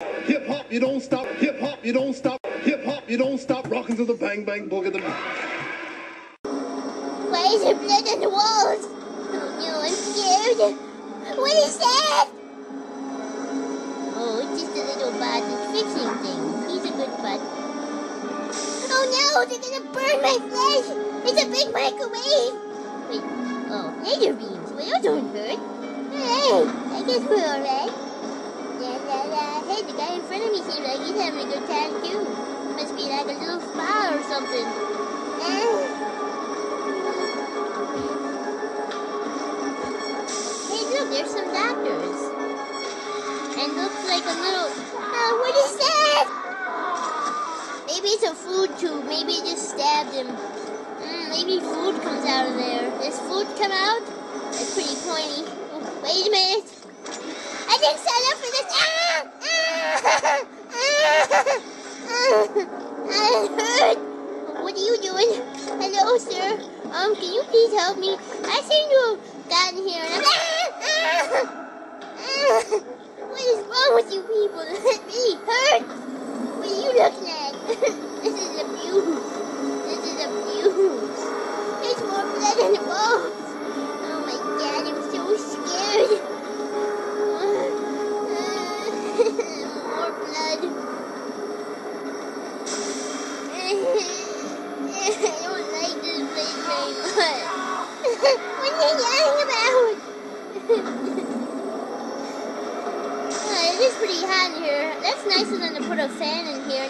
Hip hop, you don't stop. Hip hop, you don't stop. Hip hop, you don't stop. Rocking to the bang bang boogie. Why is there blood on the walls? Oh no, I'm scared. What is that? Oh, it's just a little bot that's fixing things. He's a good bot. Oh no, they're gonna burn my flesh. It's a big microwave. Wait, oh, laser beams. Well, those don't hurt. Hey, I guess we're alright. Hey, the guy in front of me seems like he's having a good time too. Must be like a little spa or something. Hey, look, there's some doctors. And looks like a little... what is that? Maybe it's a food tube. Maybe it just stabbed him. Maybe food comes out of there. Does food come out? That's pretty pointy. Oh, wait a minute. I didn't sign up for this. I'm hurt. What are you doing? Hello, sir. Can you please help me? I seem to have gotten here and what is wrong with you people? Let me hurt. What are you looking at? This is abuse. This is abuse. There's more blood on the walls. Oh my God, I'm so scared. More blood. I don't like this place very much. What are you yelling about? It is pretty hot in here. That's nicer than to put a fan in here.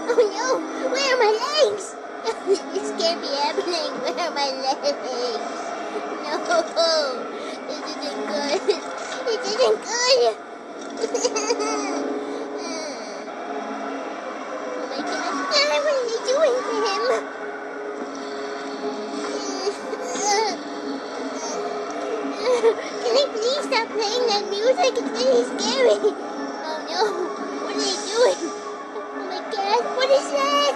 Oh no! Where are my legs? This can't be happening. Where are my legs? No! This isn't good. This isn't good! Oh my God. What are they doing to him? Can I please stop playing that music? It's really scary. Oh no! What are they doing? God, what is that?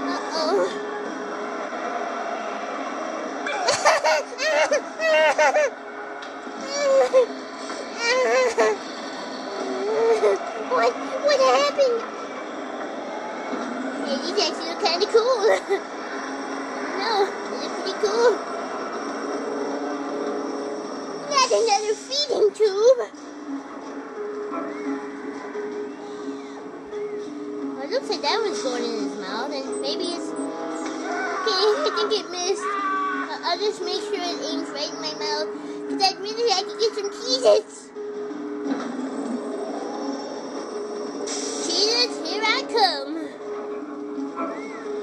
Uh-oh. What happened? Hey, these actually look kind of cool. No, they look pretty cool. Not another feeding tube. Looks like that one's going in his mouth, and maybe it's... Okay, I think it missed. I'll just make sure it aims right in my mouth, because I'd really like to get some Cheez-Its. Cheez-Its, here I come.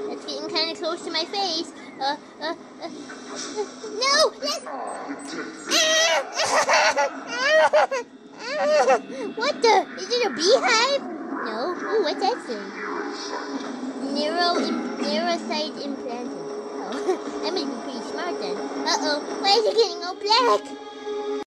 That's getting kind of close to my face. No! What the? Is it a beehive? No. Ooh, what's that thing? Neurocyte implanted. Oh, that must be pretty smart then. Uh-oh. Why is it getting all black?